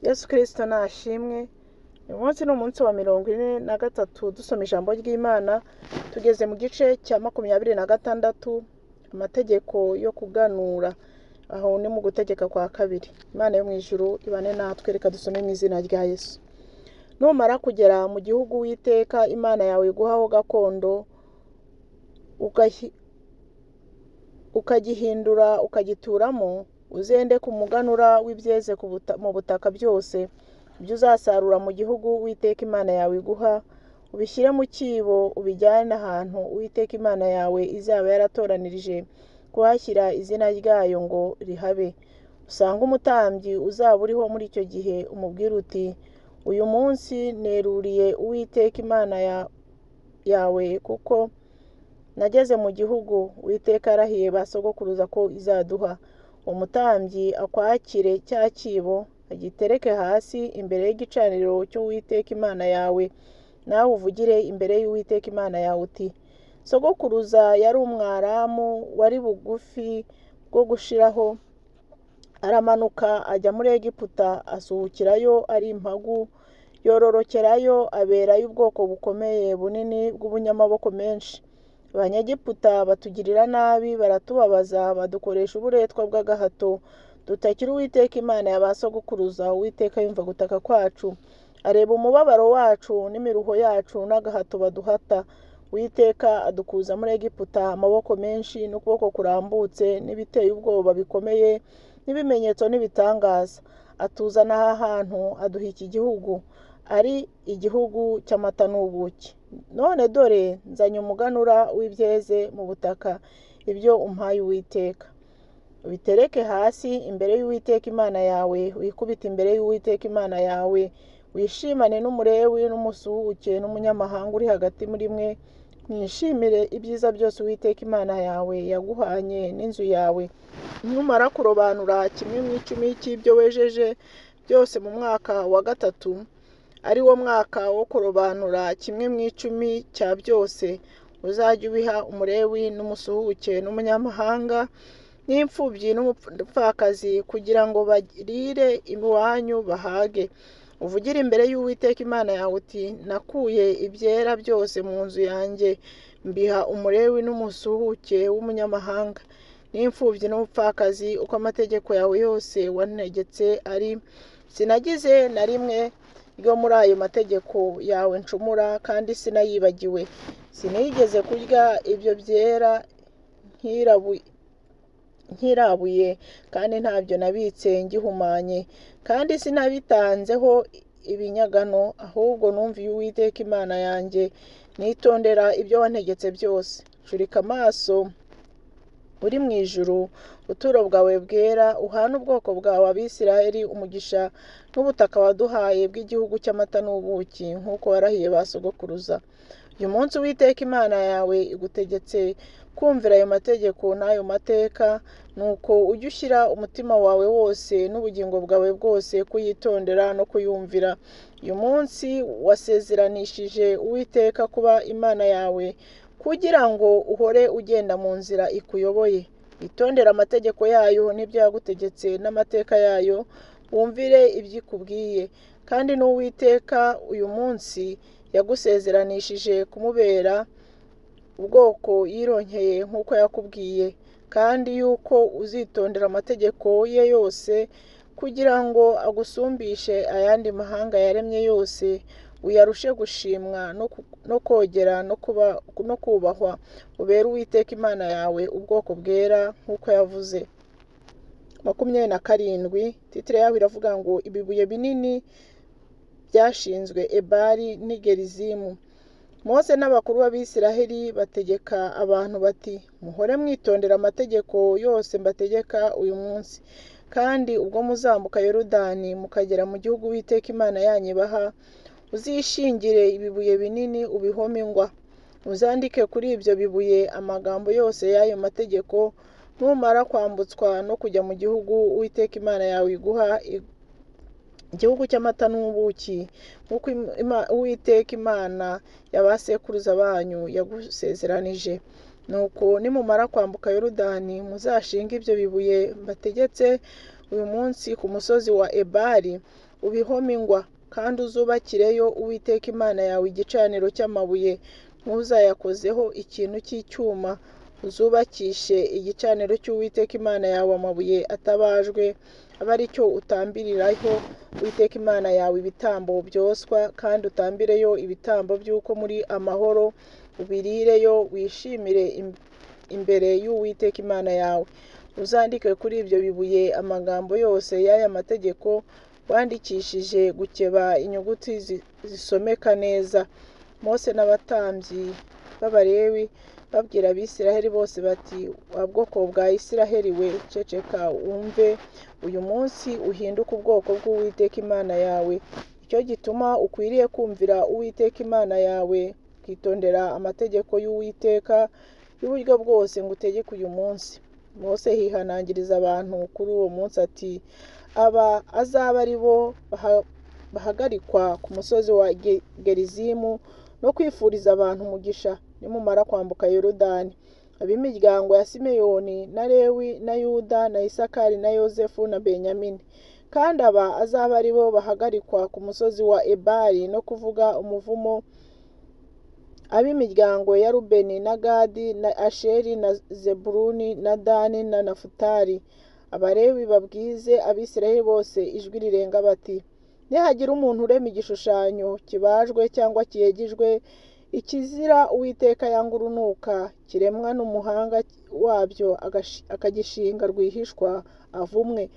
Yesu Kristo nashimwe. Uyu munsi ni umunsi wa 43 dusoma ijambo ry'Imana. Tugeze mu gice cya 26 amategeko yo kuganura. Aho ni mu gutegeka kwa kabiri. Imana yo mu ijuru ibane natwe, reka dusome mu izina rya Yesu. Numara kugera mu gihugu Uwiteka Imana yawe iguhaho gakondo, ukagihindura ukagituramo, uzende ku muganura w'ibyeze mu butaka byose ibyo uzasarura mu gihugu Uwiteka Imana yawe iguha, ubishyire mu cyibo, ubijyane ahantu Uwiteka Imana yawe izaba yaratoranirije kuhashyira izina ryayo ngo rihabe. Usanga umutambyi uzaba uriho muri icyo gihe, umubwire uti, uyu munsi neruriye Uwiteka Imana yawe kuko nageze mu gihugu Uwiteka yarahiye ba sogokuruza ko izaduha. Umutambyi akwakire cya cyibo, agitereke hasi imbere y'igicaniro cy'Uwiteka Imana yawe, nawe uvugire imbere y'Uwiteka Imana yawe uti, sogokuruza yari umwaramu wari bugufi bwo gushiraho, aramanuka ajya muri Egiputa, asuhukirayo ari impagu, yororokerayo, aberayo ubwoko bukomeye bunini bw'ubunyamaboko menshi. Abanyegiputa batugirira nabi, baratubabaza, badukoresha uburetwa bw'agahato. Dutakira Uwiteka Imana ya ba sogokuruza. Uwiteka yumva gutaka kwacu, areba umubabaro wacu n'imiruho yacu n'agahato baduhata. Uwiteka adukuza muri Egiputa amaboko menshi n'ukuboko kurambutse n'ibiteye ubwoba bikomeye n'ibimenyetso n'ibitangaza. Atuzana aha hantu, aduha iki gihugu, ari igihugu cy'amata n'ubuki. None dore nzanye umuganura w'ibyeze mu butaka, ibyo umpaye Uwiteka. Ubitereke hasi imbere y'Uwiteka Imana yawe, wikubite imbere y'Uwiteka Imana yawe, wishimane n'umulewi n'umusuhuke n'umunyamahanga uri hagati muri mwe, mwishimire ibyiza byose Uwiteka Imana yawe yaguhanye n'inzu yawe. Numara kurobanura 1/10 cy'ibyo wejeje byose mu mwaka wa gatatu, ari wo mwaka wo kurobanura 1/10 cya byose, uzajya ubiha umulewi n'umusuhuke n'umunyamahanga n'imfubyi n'umupfakazi, kugira ngo barire iwanyu bahage. Uvugire imbere y'Uwiteka Imana yawe uti, nakuye ibyera byose mu nzu yanjye, mbiha umulewi n'umusuhuke w'umunyamahanga n'imfubyi n'umupfakazi uko amategeko yawe yose wantegetse ari. Sinagize na rimwe ryo muri ayo mategeko yawe ncumura, kandi sinayibagiwe. Sinigeze kurya ibyo byera nkirabuye, kandi ntabyo nabitse ngihumanye, kandi sinabitanzeho ibinyagano, ahubwo numviye Uwiteka Imana yanjye, nitondera ibyo wantegetse byose. Curika amaso uri mu ijuru, ubuturo bwawe bwera, uhana ubwoko bwawe Abisirayeli umugisha n'ubutaka waduhaye bw'igihugu cy'amata n'ubuki, nk'uko warahiye ba sogokuruza. Uyu munsi Uwiteka Imana yawe igutegetse kumvira ayo mategeko n'ayo mateka, nuko ujye ushyira umutima wawe wose n'ubugingo bwawe bwose kuyitondera no kuyumvira. Uyu munsi wasezeranishije Uwiteka kuba Imana yawe, kugira ngo uhore ugenda mu nzira ikuyoboye, witondere amategeko yayo n'ibyo yagutegetse n'amateka yayo, wumvire ibyo ikubwiye. Kandi n'Uwiteka uyu munsi yagusezeranishije kumubera ubwoko yironkeye nk'uko yakubwiye, kandi yuko uzitondera amategeko ye yose, kugira ngo agusumbishe ayandi mahanga yaremye yose, uyarushe gushimwa no kogera no kubahwa, ubere Uwiteka Imana yawe ubwoko bwera nk'uko yavuze. 27. Titire yaho iravuga ngo ibibuye binini byashinzwe Ebali n'i Gerizimu. Mose n'abakuru b'Abisiraheli bategeka abantu bati, muhore mwitondera amategeko yose mbategeka uyu munsi, kandi ubwo muzambuka Yorodani mukagera mu gihugu Uwiteka Imana yanyu ibaha, uzishingire ibibuye binini ubihome ingwa. Uzandike kuri ibyo bibuye amagambo yose y'ayo mategeko. Numara kwambutswa no kujya mu gihugu Uwiteka Imana yawe iguha, igihugu cy'amata n'ubuki, nk'uko Uwiteka Imana y'abasekuruza banyu yagusezeranije. Nuko nimumara kwambuka Yorodani, muzashinga ibyo bibuye mbategetse uyu munsi ku musozi wa Ebali, ubihome ingwa, kandi uzubakireyo Uwiteka Imana yawe igicaniro cy'amabuye. Ntuzayakozeho ikintu cy'icyuma. Uzubakishe igicaniro cy'Uwiteka Imana yawe amabuye atabajwe, abe ari cyo utambiriraho Uwiteka Imana yawe ibitambo byoswa, kandi utambireyo ibitambo by'uko muri amahoro, ubirireyo wishimire imbere y'Uwiteka Imana yawe. Uzandike kuri ibyo bibuye amagambo yose y'aya mategeko wandikishije gukeba inyuguti zisomeka neza. Mose n'abatambyi b'Abalewi babwira Abisiraheli bose bati, wa bwoko bwa Isiraheli we, ceceka wumve, uyu munsi uhinduke ubwoko bw'Uwiteka Imana yawe. Icyo gituma ukwiriye kumvira Uwiteka Imana yawe, ukitondera amategeko y'Uwiteka y'uburyo bwose ngutegeka uyu munsi. Mose hihanangiriza abantu kuri uwo munsi ati, aba azaba ari bo bahagarikwa ku musozi wa Gerizimu no kwifuriza abantu umugisha nimumara kwambuka Yorodani. Ab'imiryango ya Simeyoni na Lewi na Yuda na Isakari na Yozefu na Benyamini. Kandi aba azaba ari bo bahagarikwa ku musozi wa Ebali no kuvuga umuvumo. Ab'imiryango ya Rubeni na Gadi na Asheri na Zebuluni na Dani na Nafutali. Abalewi babwize Abisiraheli bose ijwi rirenga bati, nihagira umuntu urema igishushanyo kibajwe cyangwa kiyegijwe, ikizira Uwiteka yanga urunuka, kiremwa n'umuhanga wabyo akagishinga rwihishwa, avumwe.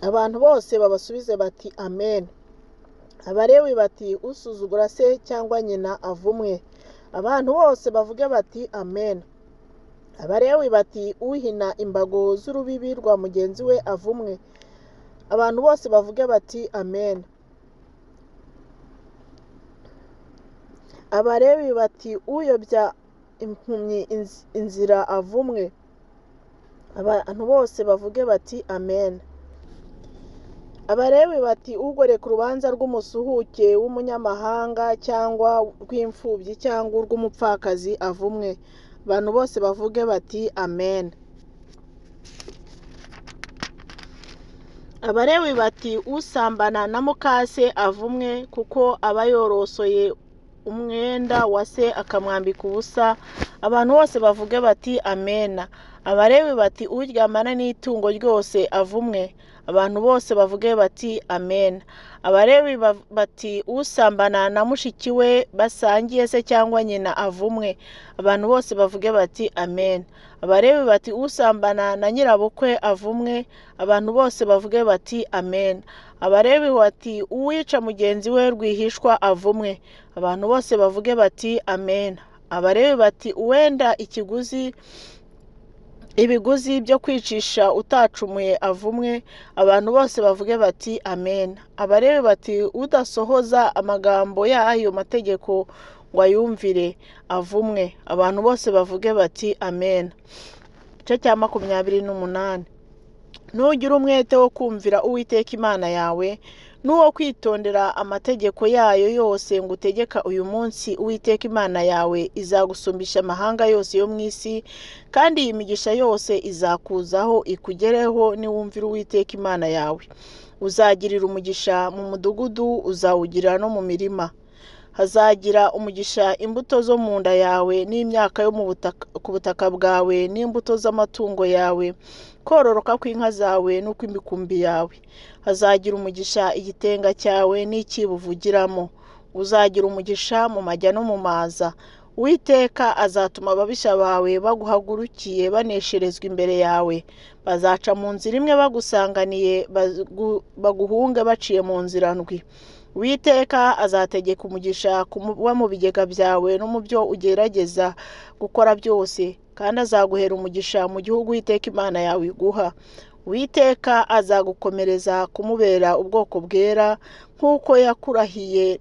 Abantu bose babasubize bati amen. Abalewi bati, usuzugura se cyangwa nyina avumwe. Abantu bose bavuge bati amen. Abalewi bati, uhina imbago z'urubibi rwa mugenzi we avumwe. Abantu bose bavuge bati amen. Abalewi bati, uyobya impumyi inzira avumwe. Abantu bose bavuge bati amen. Abalewi bati, ugoreka urubanza rw'umusuhuke w'umunyamahanga cyangwa rw'imfubyi cyangwa urw'umupfakazi avumwe. Abantu bose bavuge bati amen. Abalewi bati, usambana na mukase avumwe, kuko aba yorosoye umwenda wa se akamwambika ubusa. Abantu bose bavuge bati amen. Abalewi bati, uryamana n'itungo ryose avumwe. Abantu bose bavuge bati amen. Abalewi bati, usambana na mushiki we basangiye se cyangwa nyina avumwe. Abantu bose bavuge bati amen. Abalewi bati, usambana na nyirabukwe avumwe. Abantu bose bavuge bati amen. Abalewi bati, uwica mugenzi we rwihishwa avumwe. Abantu bose bavuge bati amen. Abalewi bati, uwenda ibiguzi byo kwicisha utacumuye avumwe. Abantu bose bavuge bati amen. Abalewi bati, udasohoza amagambo y'ayo mategeko ngo ayumvire avumwe. Abantu bose bavuge bati amen. Igice cya 28. Nugira umwete wo kumvira Uwiteka Imana yawe, n'uwo kwitondera amategeko yayo yose ngutegeka uyu munsi, Uwiteka Imana yawe izagusumbisha amahanga yose yo mu isi, kandi iyi migisha yose izakuzaho ikugereho niwumvira Uwiteka Imana yawe. Uzagirira umugisha mu mudugudu, uzawugira no mu mirima. Hazagira umugisha imbuto zo mu nda yawe n'imyaka yo ku butaka bwawe n'imbuto z'amatungo yawe, kororoka kw'inka zawe n'ukw'imikumbi yawe. Hazagira umugisha igitenga cyawe n'ikibo uvugiramo. Uzagira umugisha mu majya no mu maza. Uwiteka azatuma ababisha bawe baguhagurukiye banesherezwa imbere yawe. Bazaca mu nzira imwe bagusanganiye, baguhunge baciye mu nzira ndwi. Uwiteka azategeka umugisha kuba mu bigega byawe no mu byo ugerageza gukora byose, kandi azaguhera umugisha mu gihugu Uwiteka Imana yawe iguha. Uwiteka azagukomereza kumubera ubwoko bwera, nk'uko yakurahiye,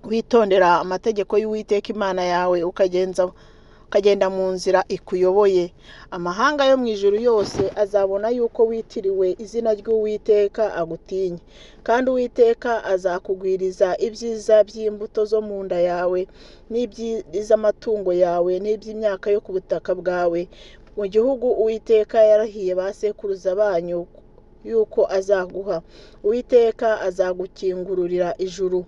witondera amategeko y'Uwiteka Imana yawe ukagenda mu nzira ikuyoboye. Amahanga yo mu ijuru yose azabona yuko witiriwe izina ry'Uwiteka agutinye, kandi Uwiteka azakugwiriza ibyiza by'imbuto zo mu nda yawe n'iby'amatungo yawe n'iby'imyaka yo ku butaka bwawe, mu gihugu Uwiteka yarahiye ba sekuruza banyu yuko azaguha. Uwiteka azagukingurira ijuru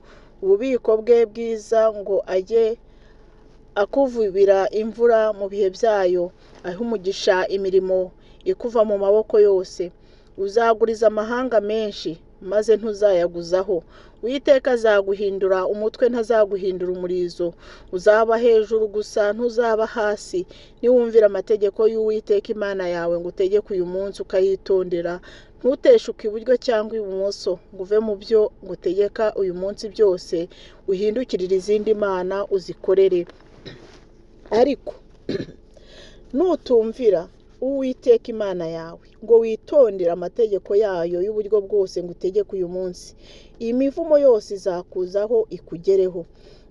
ububiko bwe bwiza, ngo ajye akuvubira imvura mu bihe byayo, ahe umugisha imirimo ikuva mu maboko yose. Uzaguriza amahanga menshi, maze ntuzayaguzaho. Uwiteka azaguhindura umutwe, ntazaguhindura umurizo. Uzaba hejuru gusa, ntuzaba hasi, niwumvira amategeko y'Uwiteka Imana yawe ngo utegeke uyu munsi ukayitondera. Ntuteshuke iburyo cyangwa ibumoso, ngo uve mu byo ngutegeka uyu munsi byose, uhindukirire izindi mana uzikorere. Ariko nutumvira Uwiteka Imana yawe ngo witondere amategeko yayo y'uburyo bwose ngo utegeke uyu munsi, iyi mivumo yose izakuzaho ikugereho.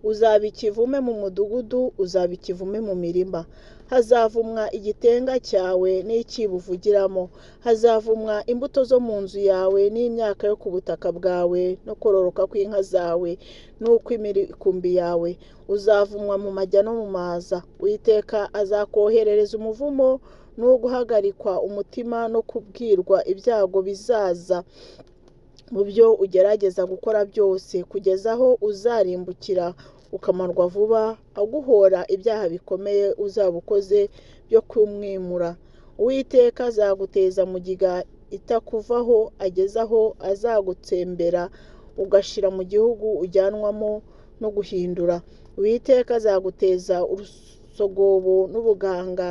Uzaba ikivume mu mudugudu, uzaba ikivume mu mirima. Hazavumwa igitenga cyawe n'icyibo uvugiramo. Hazavumwa imbuto zo mu nzu yawe n'imyaka yo ku butaka bwawe, no kororoka kw'inka zawe n'ukw'imikumbi yawe. Uzavumwa mu majya no mu maza. Uwiteka azakoherereza umuvumo no guhagarikwa umutima no kubwirwa ibyago bizaza mu byo ugerageza gukora byose, kugeza aho uzarimbukira ukamarwa vuba, aguhora ibyaha bikomeye uzaba ukoze byo kumwimura. Uwiteka azaguteza mugiga itakuvaho, ageze aho azagutsembera ugashira mu gihugu ujyanwamo no guhindura. Uwiteka azaguteza urusogobo n'ubuganga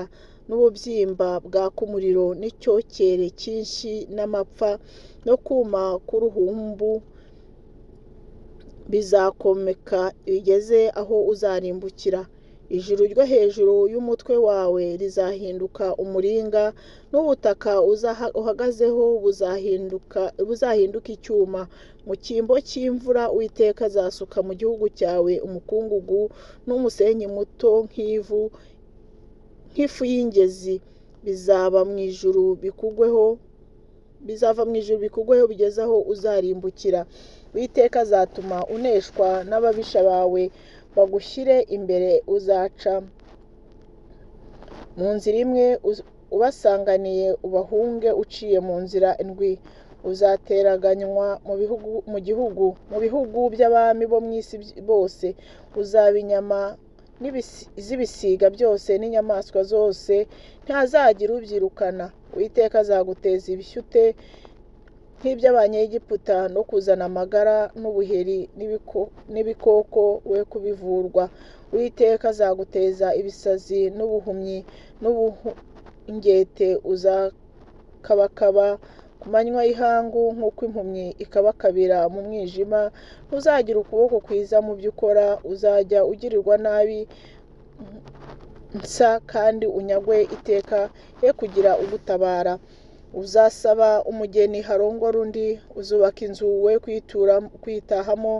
n'ububyimba bwaka umuriro n'icyokere cyinshi n'amapfa no kuma k'uruhumbu bizakomeka bigeze aho uzarimbukira. Ijuru ryo hejuru y'umutwe wawe rizahinduka umuringa, n'ubutaka uhagazeho buzahinduka icyuma. Mu cyimbo cy'imvura Uwiteka azasuka mu gihugu cyawe umukungugu n'umusenyi muto nk'ifu y'ingezi. Bizava mu ijuru bikugweho bigeze aho uzarimbukira. Uwiteka azatuma uneshwa n'ababisha bawe bagushyire imbere. Uzaca mu nzira imwe ubasanganiye, ubahunge uciye mu nzira indwi. Uzateraganywa mu bihugu by'abami bo mu isi bose. Uzaba inyama z'ibisiga byose n'inyamaswa zose, ntazagira ubyirukana. Uwiteka azaguteza ibishyute nk'iby'Abanyegiputa no kuzana amagara n'ubuheri n'ibikoko we kubivurwa. Uwiteka azaguteza ibisazi n'ubuhumyi n'ubuhungete. Uzakabakaba ku manywa y'ihangu nk'uko impumyi ikabakabira mu mwijima. Ntuzagira ukuboko kwiza mu byo ukora. Uzajya ugirirwa nabi nsa kandi unyagwe iteka, he kugira ugutabara. Uzasaba umugeni harongora undi. Uzubaka inzu we kuyitahamo.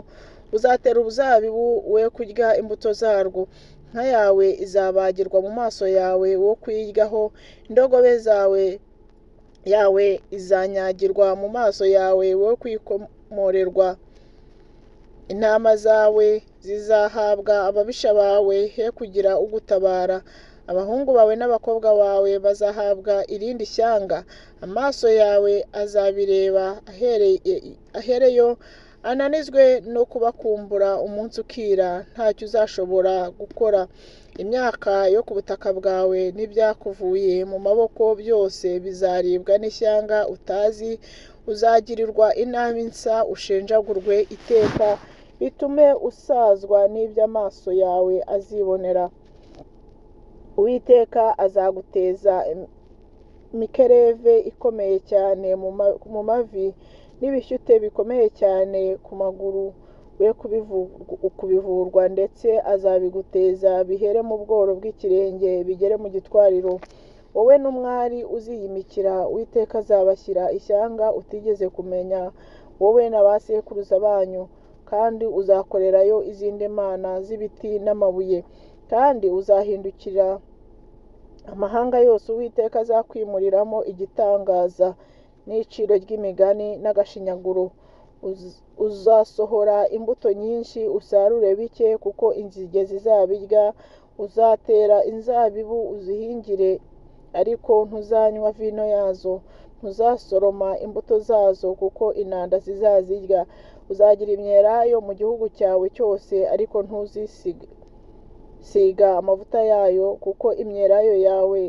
Uzatera uruzabibu we kurya imbuto zarwo. Inka yawe izabagirwa mu maso yawe wo kuyiryaho. Indogobe yawe izanyagirwa mu maso yawe wo kwikomorerwa. Intama zawe zizahabwa ababisha bawe, he kugira ugutabara. Abahungu bawe n'abakobwa bawe bazahabwa irindi shyanga. Amaso yawe azabireba ahereyo, ananizwe no kubakumbura. Umunsi ukira ntacyo uzashobora gukora. Imyaka yo ku butaka bwawe n'ibyakuvuye mu maboko byose bizaribwa n'ishyanga utazi. Uzagirirwa inabi nsa ushenjagurwe iteka, bitume usazwa n'ibyo yawe azibonera. Uwiteka azaguteza imikereve ikomeye cyane mu mavi n'ibishyute bikomeye cyane ku maguru we kubivurwa, ndetse azabiguteza bihere mu bworo bw'ikirenge bigere mu gitwariro. Wowe n'umwari uziyimikira Uwiteka azabashyira ishyanga utigeze kumenya, wowe na ba sekuruza banyu, kandi uzakorerayo izindi mana z'ibiti n'amabuye. Kandi uzahindukira amahanga yose Uwiteka azakwimuriramo igitangaza n'iciro ry'imigani n'agashinyaguro. Uzasohora imbuto nyinshi usarure bike, kuko inzige zizabirya. Uzatera inzabibu uzihingire, ariko ntuzanywa vino yazo. ntuzasoroma imbuto zazo kuko inanda zizazirya. Uzagira imyelayo mu gihugu cyawe cyose, ariko ntuzisiga amavuta yayo, kuko imyelayo yawe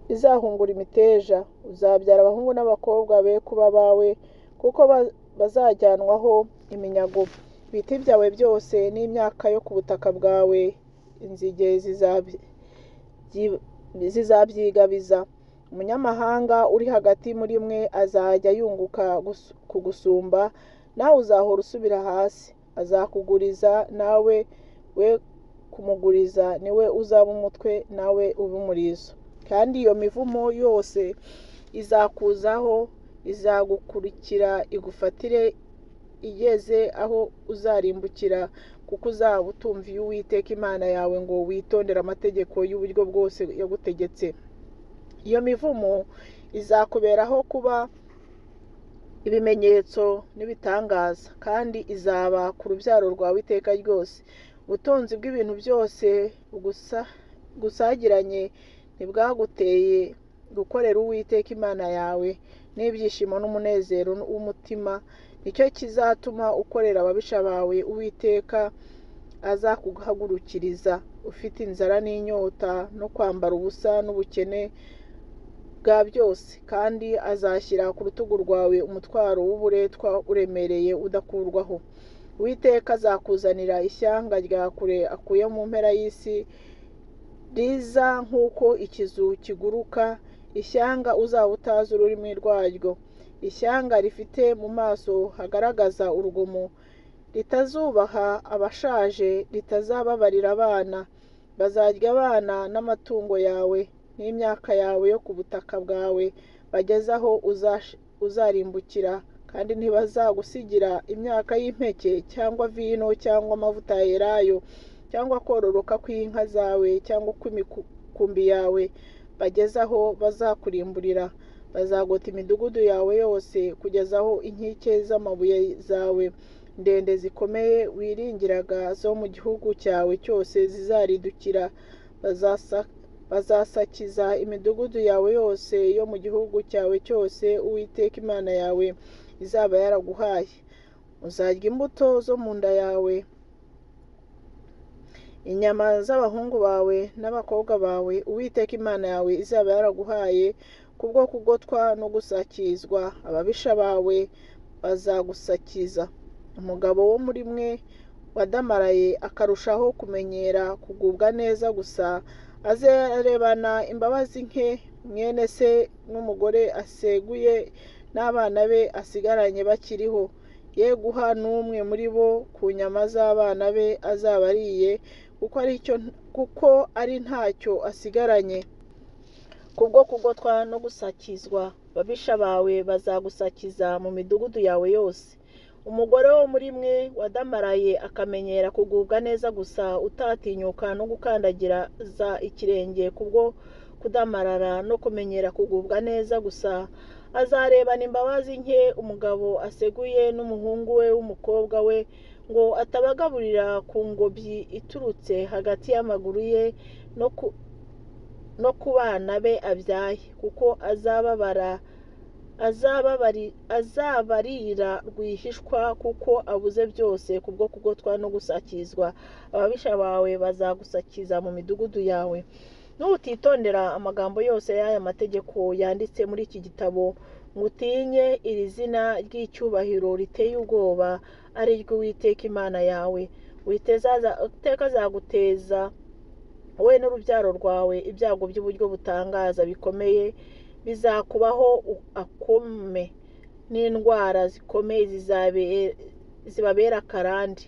izahungura imiteja. Uzabyara abahungu n'abakobwa be kuba bawe, kuko bazajyanwaho iminyago. Ibiti byawe byose n'imyaka yo ku butaka bwawe inzige zizabyigabiza. Umunyamahanga uri hagati muri mwe azajya yunguka kugusumba, nawe uzahora usubira hasi. Azakuguriza, nawe we kumuguriza. Niwe uzaba umutwe, nawe ube umurizo. Kandi iyo mivumo yose izakuzaho, izagukurikira igufatire igeze aho uzarimbukira, kuko uzaba utumviye Uwiteka Imana yawe ngo witondere amategeko y'uburyo bwose yagutegetse. Iyo mivumo izakuberaho kuba ibimenyetso n'ibitangaza, kandi izaba ku rubyaro rwawe iteka ryose. Ubutunzi bw'ibintu byose gusagiranye ntibwaguteye gukorera Uwiteka Imana yawe n'ibyishimo n'umunezero w'umutima. Nicyo kizatuma ukorera ababisha bawe. Uwiteka azakuhagurukiriza ufite inzara n'inyota no kwambara ubusa n'ubukene bwa byose, kandi azashyira ku rutugu rwawe umutwaro w'uburetwa uremereye udakurwaho. Uwiteka azakuzanira ishyanga rya kure akuye mu mpera y'isi, riza nk'uko ikizu kiguruka, ishyanga uzaba utazi ururimi rwaryo, ishyanga rifite mu maso hagaragaza urugomo, ritazubaha abashaje, ritazababarira abana. Bazarya abana n'amatungo yawe n'imyaka yawe yo ku butaka bwawe, bageze aho uzarimbukira, kandi ntibazagusigira imyaka y'impeke cyangwa vino cyangwa amavuta ya elayo cyangwa kororoka kw'inka zawe cyangwa kw'imikumbi yawe, bageze aho bazakurimburira. Bazagota imidugudu yawe yose, kugeza aho inkike z'amabuye zawe ndende zikomeye wiringiraga zo mu gihugu cyawe cyose zizaridukira. Bazasakiza imidugudu yawe yose yo mu gihugu cyawe cyose Uwiteka Imana yawe izaba yaraguhaye. Uzarya imbuto zo mu nda yawe, inyama z'abahungu bawe n'abakobwa bawe Uwiteka Imana yawe izaba yaraguhaye, kubwo kugotwa no gusakizwa. Ababisha bawe bazagusakiza. Umugabo wo muri mwe wadamaraye akarushaho kumenyera kugubwa neza gusa, azarebana imbabazi nke mwene se n'umugore aseguye n'abana be asigaranye bakiriho, ye guha n'umwe muri bo ku nyama z'abana be azaba ariye, kuko ari ntacyo asigaranye. Kubwo kugotwa no gusakizwa, ababisha bawe bazagusakiza mu midugudu yawe yose. Umugore wo muri mwe wadamaraye akamenyera kugubwa neza gusa, utatinyuka no gukandagiza ikirenge kubwo kudamarara no kumenyera kugubwa neza gusa, azarebana imbabazi nke umugabo aseguye n'umuhungu we w'umukobwa we, ngo atabagaburira ku ngobyi iturutse hagati y'amaguru ye no ku bana be abyaye, kuko azabarira rwihishwa, kuko abuze byose kubwo kugotwa no gusakizwa. Ababisha bawe bazagusakiza mu midugudu yawe. Nutitondera amagambo yose y'aya mategeko yanditse muri iki gitabo, ngo utinye iri zina ry'icyubahiro riteye ubwoba, ari ryo Uwiteka Imana yawe, Uwiteka azaguteza wowe n'urubyaro rwawe ibyago by'uburyo butangaza bikomeye, bizakubaho akome, n'indwara zikomeye zibabera akarande.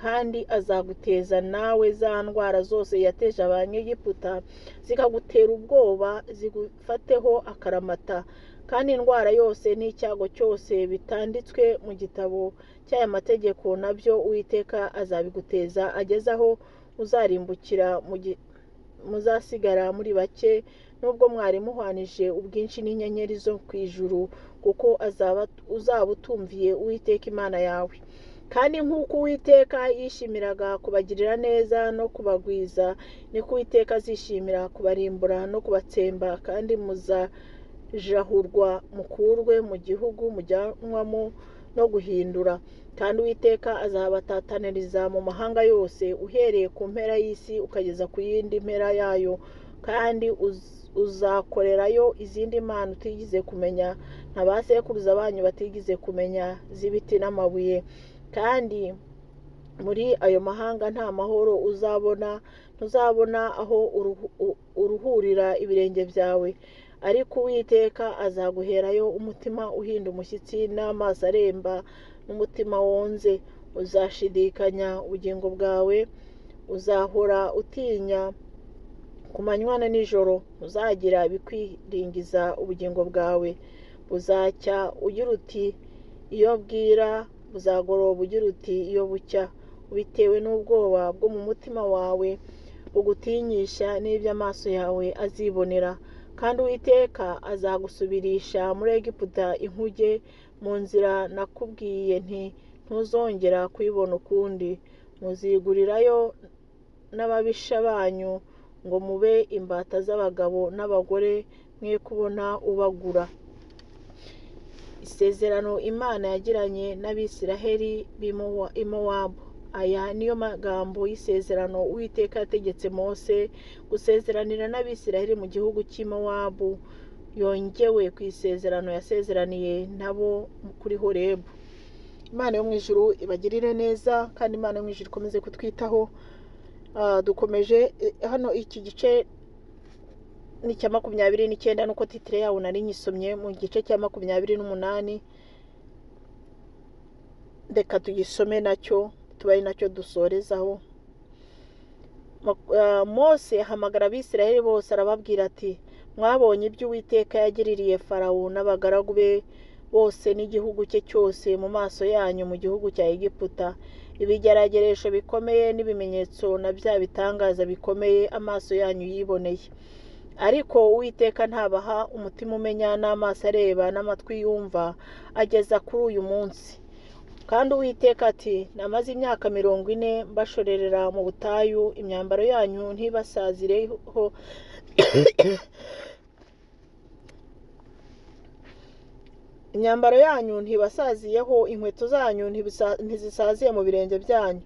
Kandi azaguteza nawe za ndwara zose yateje Abanyegiputa, zikagutera ubwoba, zigufateho akaramata. Kandi indwara yose n'icyago cyose bitanditswe mu gitabo cy'aya mategeko nabyo Uwiteka azabiguteza, ageze aho uzarimbukira, muzasigara muri bake, nubwo mwari muhwanije ubwinshi n'inyenyeri zo ku ijuru, kuko uzaba utumviye Uwiteka Imana yawe. kandi nk'uko Uwiteka yishimiraga kubagirira neza no kubagwiza, niko Uwiteka azishimira kubarimbura no kubatsemba, kandi muzajahurwa mukurwe mu gihugu mujyanwamo no guhindura. Kandi Uwiteka azabatataniriza mu mahanga yose, uhereye ku mpera y'isi ukageza ku yindi mpera yayo, kandi uzakorerayo izindi mana utigeze kumenya, nta ba sekuruza banyu batigeze kumenya, z'ibiti n'amabuye. Kandi muri ayo mahanga nta mahoro uzabona, ntuzabona aho uruhurira ibirenge byawe. Ariko Uwiteka azaguherayo umutima uhinda umushyitsi n'amaso aremba n'umutima wonze. Uzashidikanya ubugingo bwawe, uzahora utinya ku manywa na nijoro, uzagira ibikwiringiza ubugingo bwawe. Buzacya ugira uti iyo bwira, buzagoroba ugira uti iyo bucya, bitewe n'ubwoba bwo mu mutima wawe bugutinyisha n'ibyo amaso yawe azibonera. Kandi Uwiteka azagusubirisha muri Egiputa inkuge, mu nzira nakubwiye nti ntuzongera kuyibona ukundi. Muzigurirayo n'ababisha banyu ngo mube imbata z'abagabo n'abagore, mwe kubona ubagura. Isezerano Imana yagiranye n'Abisiraheli b'i Mowabu. Aya niyo magambo y'isezerano Uwiteka yategetse Mose gusezeranira n'Abisiraheli mu gihugu cy'i Mowabu, yongewe ku isezerano yasezeraniye nabo kuri Horebu. Imana yo mu ijuru ibagirire neza, kandi Imana yo mu ijuru ikomeze kutwitaho. Dukomeje hano, iki gice ni cya 29 nuko titire yawo nari nyisomye mu gice cya 28. Reka tugisome nacyo tuba ari nacyo dusorezaho. Mose ahamagara Abisiraheli bose arababwira ati, mwabonye ibyo Uwiteka yagiririye Farawo n'abagaragu be bose n'igihugu cye cyose mu maso yanyu mu gihugu cya Egiputa, ibigerageresho bikomeye n'ibimenyetso na bya bitangaza bikomeye amaso yanyu yiboneye. Ariko Uwiteka ntabaha umutima umenya n'amaso areba n'amatwi yumva ageza kuri uyu munsi. Kandi Uwiteka ati, namaze imyaka 40 mbashorerera mu butayu, imyambaro yanyu ntibasazireho imyambaro yanyu ntibasaziyeho, inkweto zanyu ntizisaziye mu birenge byanyu.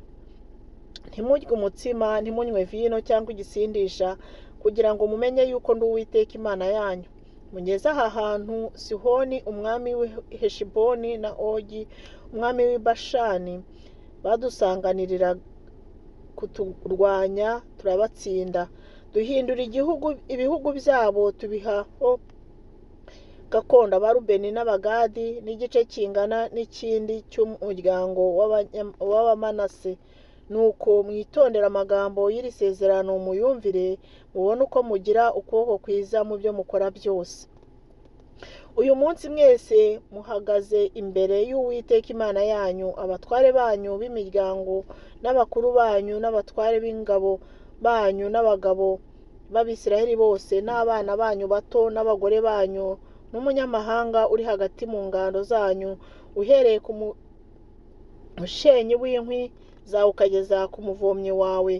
Ntimurye umutsima, ntimunywe vino cyangwa igisindisha, kugira ngo mumenye yuko ndi Uwiteka Imana yanyu. Mugeze aha hantu Sihoni umwami w'Heshiboni na Ogi umwami w'Ibashani badusanganirira kuturwanya, turabatsinda, duhindura ibihugu byabo tubihaho gakondo Abarubeni n'Abagadi, n'igice kingana n'ikindi cy'umuryango w'Abamanase. Nuko mwitondera amagambo y'iri sezerano muyumvire, mubone uko mugira ukuboko kwiza mu byo mukora byose. Uyu munsi mwese muhagaze imbere y'Uwiteka Imana yanyu, abatware banyu b'imiryango n'abakuru banyu n'abatware b'ingabo banyu n'abagabo b'Abisiraheli bose n'abana banyu bato n'abagore banyu n'umunyamahanga uri hagati mu ngando zanyu, uhereye ku mushenyi w'inkwi zawe ukageza ku muvomyi wawe.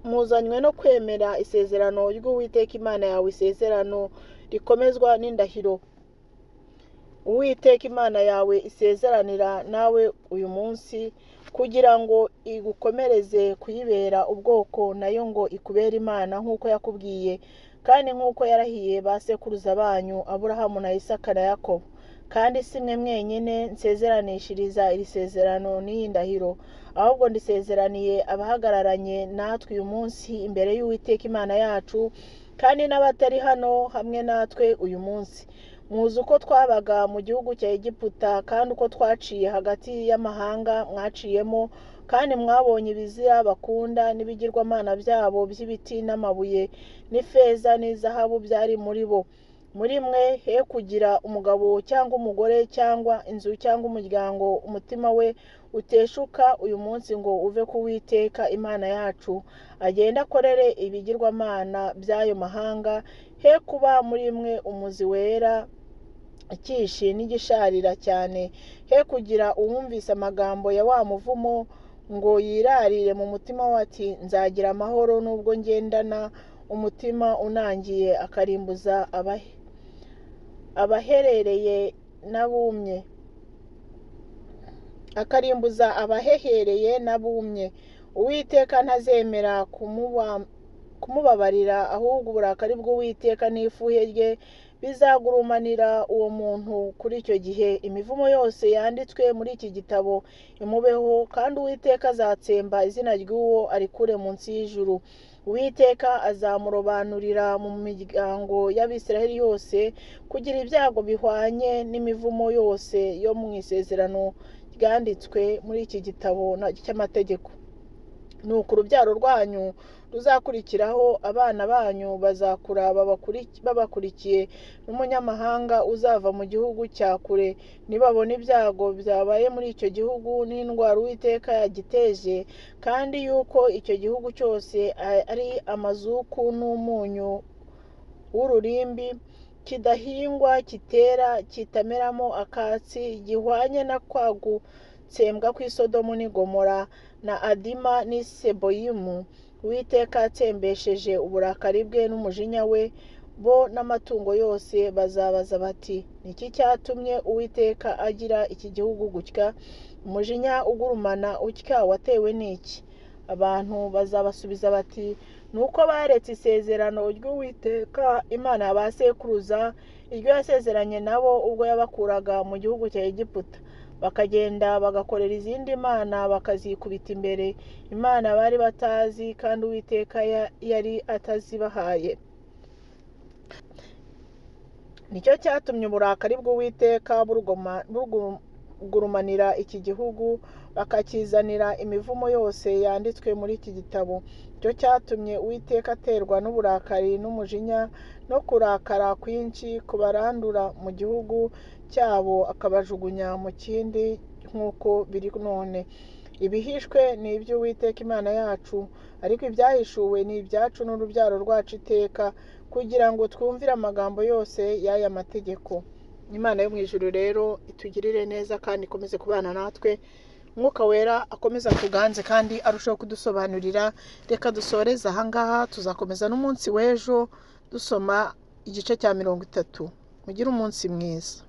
Muzanywe no kwemera isezerano ry'Uwiteka Imana yawe, isezerano rikomezwa n'indahiro Uwiteka Imana yawe isezeranira nawe uyu munsi, kugira ngo igukomereze kuyibera ubwoko, nayo ngo ikubere Imana nk'uko yakubwiye, kandi nk'uko yarahiye ba sekuruza banyu Aburahamu na Isaka na Yakobo. Kandi si mwe mwenyine nsezeranishiriza iri sezerano n'iyi ndahiro, ahubwo ndisezeraniye abahagararanye natwe uyu munsi imbere y'Uwiteka Imana yacu, kandi n'abatari hano hamwe natwe uyu munsi. Muzi uko twabaga mu gihugu cya Egiputa, kandi uko twaciye hagati y'amahanga mwaciyemo, kandi mwabonye ibizira bakunda n'ibigirwamana byabo by'ibiti n'amabuye n'ifeza n'izahabu byari muri bo. Muri mwe he kugira umugabo cyangwa umugore cyangwa inzu cyangwa umuryango umutima we uteshuka uyu munsi ngo uve ku Uwiteka Imana yacu, agenda akorere ibigirwamana by'ayo mahanga. He kuba muri mwe umuzi wera ikishi n'igisharira cyane, he kugira uwumvise amagambo ya wa muvumo ngo yirarire mu mutima we ati nzagira amahoro nubwo ngendana umutima unangiye, akarimbuza abahehereye n'abumye. Uwiteka ntazemera kumubabarira, ahubwo uburakari bw'Uwiteka n'ifuhe rye bizagurumanira uwo muntu kuri icyo gihe. Imivumo yose yanditswe muri iki gitabo imubeho, kandi Uwiteka azatsemba izina ry'uwo arikure munsi y'ijuru. Uwiteka azamurobanurira mu miryango y'Abisiraheli yose kugira ibyago bihwanye n'imivumo yose yo mu isezerano ryanditswe muri iki gitabo cy'amategeko. Nuko urubyaro rwanyu ruzakurikiraho, abana banyu bazakura babakurikiye, n'umunyamahanga uzava mu gihugu cya kure nibabona ibyago byabaye muri icyo gihugu n'indwara Uwiteka yagiteje, kandi yuko icyo gihugu cyose ari amazuku n'umunyu w'ururimbi, kidahingwa, kitera, kitameramo akatsi, gihwanye na kwa gutsembwa kw'i Sodomu n'i Gomora na Adima n'i Seboyimu, Uwiteka yatsembesheje uburakari bwe n'umujinya we, bo n'amatungo yose bazabaza bati ni iki cyatumye Uwiteka agira iki gihugu gutya, umujinya ugurumana utya watewe n'iki? Abantu bazabasubiza bati ni uko baretse isezerano ry'Uwiteka Imana ya ba sekuruza, iryo yasezeranye nabo ubwo yabakuraga mu gihugu cya Egiputa, bakagenda bagakorera izindi mana bakazikubita imbere, imana bari batazi kandi Uwiteka yari atazibahaye. Nicyo cyatumye uburakari bw'Uwiteka bugurumanira iki gihugu, bakakizanira imivumo yose yanditswe muri iki gitabo. Nicyo cyatumye Uwiteka aterwa n'uburakari n'umujinya no kurakara kwinshi, kubarandura mu gihugu cyabo akabajugunya mu kindi nk'uko biri none. Ibihishwe ni iby'Uwiteka Imana yacu, ariko ibyahishuwe ni ibyacu n'urubyaro rwacu iteka, kugira ngo twumvire amagambo yose y'aya mategeko. Imana yo mu ijuru rero itugirire neza kandi ikomeze kubana natwe, Mwuka Wera akomeza kuganze kandi arushaho kudusobanurira. Reka dusoreze ahangaha, tuzakomeza n'umunsi w'ejo dusoma igice cya 30. Mugire umunsi mwiza.